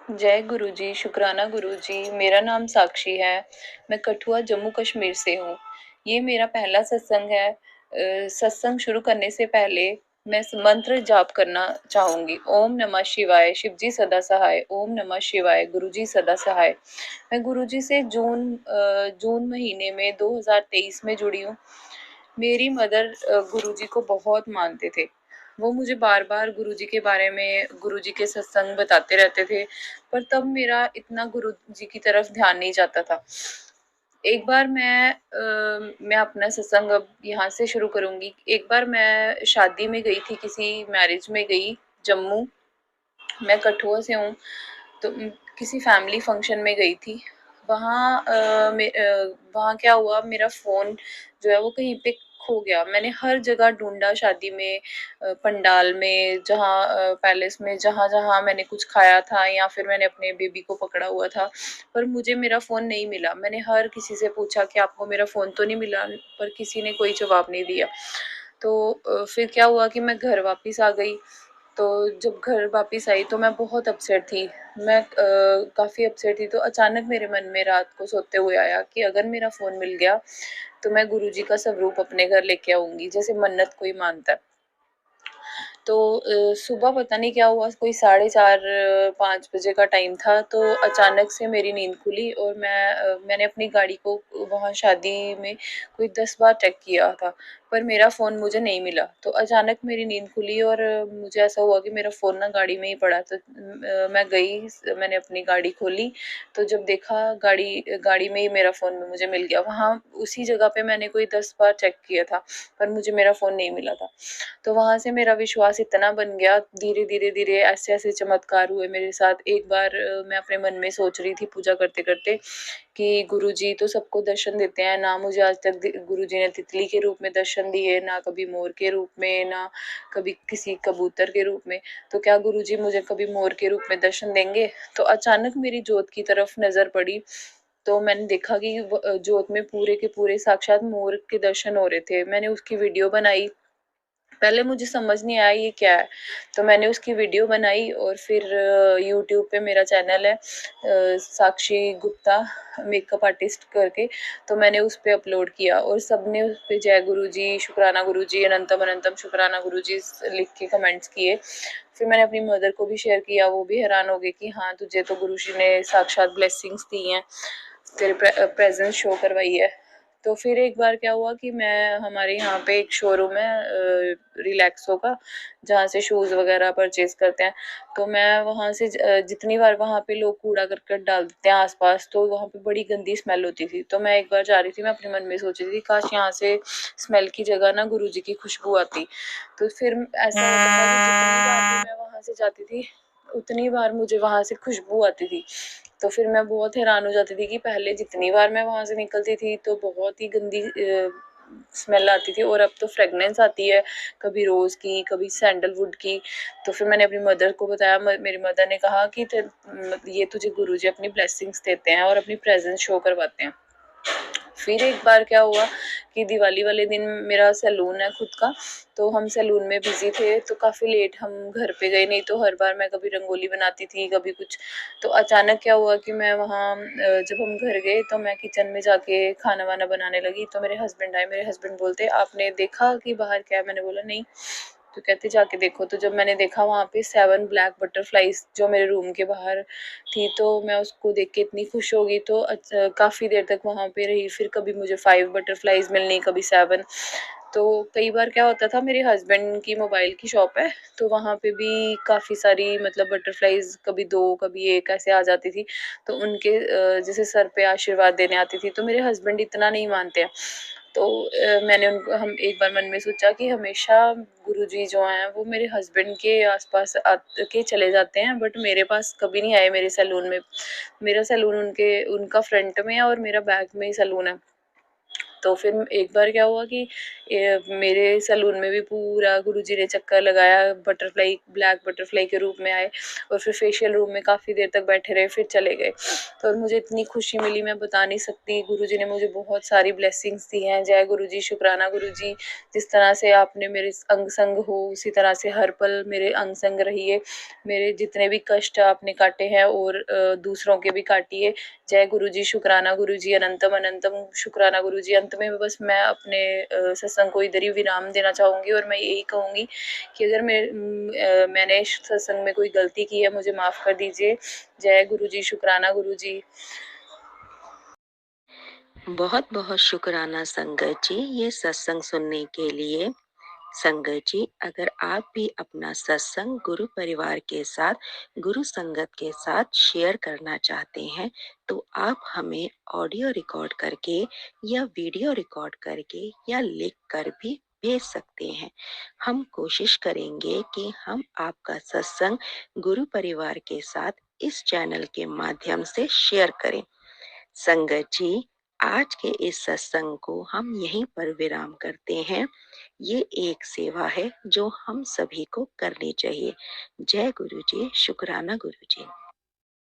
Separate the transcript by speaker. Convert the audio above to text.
Speaker 1: जय गुरुजी, शुक्राना गुरुजी। मेरा नाम साक्षी है। मैं कठुआ जम्मू कश्मीर से हूँ। ये मेरा पहला सत्संग है। सत्संग शुरू करने से पहले मैं मंत्र जाप करना चाहूंगी। ओम नमः शिवाय, शिवजी सदा सहाय। ओम नमः शिवाय, गुरुजी सदा सहाय। मैं गुरुजी से जून महीने में 2023 में जुड़ी हूँ। मेरी मदर गुरुजी को बहुत मानते थे। वो मुझे बार बार गुरुजी के बारे में, गुरुजी के सत्संग बताते रहते थे, पर तब मेरा इतना गुरुजी की तरफ ध्यान नहीं जाता था। एक बार मैं अपना सत्संग अब यहाँ से शुरू करूंगी। एक बार मैं शादी में गई थी, किसी मैरिज में गई, जम्मू। मैं कठुआ से हूँ, तो किसी फैमिली फंक्शन में गई थी। वहाँ क्या हुआ, मेरा फ़ोन जो है वो कहीं पे खो गया। मैंने हर जगह ढूँढा, शादी में, पंडाल में, जहाँ पैलेस में, जहाँ-जहाँ मैंने कुछ खाया था या फिर मैंने अपने बेबी को पकड़ा हुआ था, पर मुझे मेरा फ़ोन नहीं मिला। मैंने हर किसी से पूछा कि आपको मेरा फ़ोन तो नहीं मिला? पर किसी ने कोई जवाब नहीं दिया। तो फिर क्या हुआ कि मैं घर वापस आ गई। तो जब घर वापस आई तो मैं बहुत अपसेट थी। मैं काफ़ी अपसेट थी, तो अचानक मेरे मन में रात को सोते हुए आया कि अगर मेरा फ़ोन मिल गया तो मैं गुरुजी का स्वरूप अपने घर लेके आऊँगी, जैसे मन्नत कोई मानता है। तो सुबह पता नहीं क्या हुआ, कोई 4:30 5 बजे का टाइम था, तो अचानक से मेरी नींद खुली और मैंने अपनी गाड़ी को वहाँ शादी में कोई 10 बार चेक किया था, पर मेरा फ़ोन मुझे नहीं मिला। तो अचानक मेरी नींद खुली और मुझे ऐसा हुआ कि मेरा फ़ोन ना गाड़ी में ही पड़ा। तो मैं गई, मैंने अपनी गाड़ी खोली, तो जब देखा गाड़ी गाड़ी में ही मेरा फ़ोन मुझे मिल गया। वहाँ उसी जगह पे मैंने कोई 10 बार चेक किया था, पर मुझे मेरा फ़ोन नहीं मिला था। तो वहाँ से मेरा विश्वास इतना बन गया, धीरे-धीरे ऐसे-ऐसे चमत्कार हुए मेरे साथ। एक बार मैं अपने मन में सोच रही थी पूजा करते-करते कि गुरुजी तो सबको दर्शन देते हैं, ना मुझे आज तक गुरुजी ने तितली के रूप में दर्शन दिए, ना कभी मोर के रूप में, ना कभी किसी कबूतर के रूप में। तो क्या गुरुजी मुझे कभी मोर के रूप में दर्शन देंगे? तो अचानक मेरी जोत की तरफ नज़र पड़ी, तो मैंने देखा कि जोत में पूरे के पूरे साक्षात मोर के दर्शन हो रहे थे। मैंने उसकी वीडियो बनाई। पहले मुझे समझ नहीं आया ये क्या है, तो मैंने उसकी वीडियो बनाई और फिर यूट्यूब पे मेरा चैनल है, साक्षी गुप्ता मेकअप आर्टिस्ट करके, तो मैंने उस पे अपलोड किया और सबने उस पे जय गुरुजी, शुक्राना गुरुजी, अनंतम अनंतम शुक्राना गुरुजी लिख के कमेंट्स किए। फिर मैंने अपनी मदर को भी शेयर किया, वो भी हैरान हो गई कि हाँ, तुझे तो गुरुजी ने साक्षात ब्लेसिंग्स दी हैं, तेरे प्रेजेंस शो करवाई है। तो फिर एक बार क्या हुआ कि मैं, हमारे यहाँ पे एक शोरूम है रिलैक्सो का, जहाँ से शूज़ वगैरह परचेज करते हैं। तो मैं वहाँ से जितनी बार वहाँ पे लोग कूड़ा करकट डाल देते हैं आसपास, तो वहाँ पे बड़ी गंदी स्मेल होती थी। तो मैं एक बार जा रही थी, मैं अपने मन में सोच रही थी काश यहाँ से स्मेल की जगह ना गुरुजी की खुशबू आती। तो फिर ऐसा होता था कि जितनी बार भी मैं वहाँ से जाती थी, उतनी बार मुझे वहाँ से खुशबू आती थी। तो फिर मैं बहुत हैरान हो जाती थी कि पहले जितनी बार मैं वहाँ से निकलती थी तो बहुत ही गंदी स्मेल आती थी, और अब तो फ्रेगनेंस आती है, कभी रोज़ की, कभी सैंडलवुड की। तो फिर मैंने अपनी मदर को बताया, मेरी मदर ने कहा कि ये तुझे गुरुजी अपनी ब्लेसिंग्स देते हैं और अपनी प्रेजेंस शो करवाते हैं। फिर एक बार क्या हुआ कि दिवाली वाले दिन, मेरा सैलून है खुद का, तो हम सैलून में बिजी थे, तो काफ़ी लेट हम घर पे गए। नहीं तो हर बार मैं कभी रंगोली बनाती थी, कभी कुछ। तो अचानक क्या हुआ कि मैं वहाँ, जब हम घर गए तो मैं किचन में जाके खाना वाना बनाने लगी, तो मेरे हस्बैंड आए। मेरे हस्बैंड बोलते, आपने देखा कि बाहर क्या है? मैंने बोला नहीं। तो कहते जाके देखो। तो जब मैंने देखा, वहाँ पे 7 ब्लैक बटरफ्लाइज जो मेरे रूम के बाहर थी, तो मैं उसको देख के इतनी खुश हो गई। तो काफ़ी देर तक वहाँ पे रही। फिर कभी मुझे 5 बटरफ्लाइज मिलनी, कभी 7। तो कई बार क्या होता था, मेरे हस्बैंड की मोबाइल की शॉप है, तो वहाँ पे भी काफ़ी सारी मतलब बटरफ्लाइज, कभी 2 कभी 1 ऐसे आ जाती थी। तो उनके जैसे सर पे आशीर्वाद देने आती थी। तो मेरे हस्बैंड इतना नहीं मानते हैं। तो मैंने उनको, हम एक बार मन में सोचा कि हमेशा गुरुजी जो हैं वो मेरे हस्बैंड के आसपास आके चले जाते हैं, बट मेरे पास कभी नहीं आए मेरे सैलून में। मेरा सैलून उनका फ्रंट में है और मेरा बैक में ही सैलून है। तो फिर एक बार क्या हुआ कि मेरे सैलून में भी पूरा गुरुजी ने चक्कर लगाया, बटरफ्लाई ब्लैक बटरफ्लाई के रूप में आए और फिर फेशियल रूम में काफ़ी देर तक बैठे रहे, फिर चले गए। तो और मुझे इतनी खुशी मिली मैं बता नहीं सकती। गुरुजी ने मुझे बहुत सारी ब्लेसिंग्स दी हैं। जय गुरुजी, शुक्राना गुरुजी। जिस तरह से आपने मेरे अंग संग हो, उसी तरह से हर पल मेरे अंग संग रहिए। मेरे जितने भी कष्ट आपने काटे हैं और दूसरों के भी काटिए। जय गुरुजी, शुक्राना गुरुजी, अनंतम अनंतम शुक्राना गुरुजी। अंत में बस मैं अपने सत्संग को इधर ही विराम देना चाहूँगी और मैं यही कहूँगी कि अगर मैंने सत्संग में कोई गलती की है, मुझे माफ़ कर दीजिए। जय गुरुजी, शुक्राना गुरुजी।
Speaker 2: बहुत बहुत शुक्राना संगत जी ये सत्संग सुनने के लिए। संगत जी, अगर आप भी अपना सत्संग गुरु परिवार के साथ, गुरु संगत के साथ शेयर करना चाहते हैं तो आप हमें ऑडियो रिकॉर्ड करके या वीडियो रिकॉर्ड करके या लिख कर भी भेज सकते हैं। हम कोशिश करेंगे कि हम आपका सत्संग गुरु परिवार के साथ इस चैनल के माध्यम से शेयर करें। संगत जी, आज के इस सत्संग को हम यहीं पर विराम करते हैं। ये एक सेवा है जो हम सभी को करनी चाहिए। जय गुरु जी, शुक्राना गुरु जी।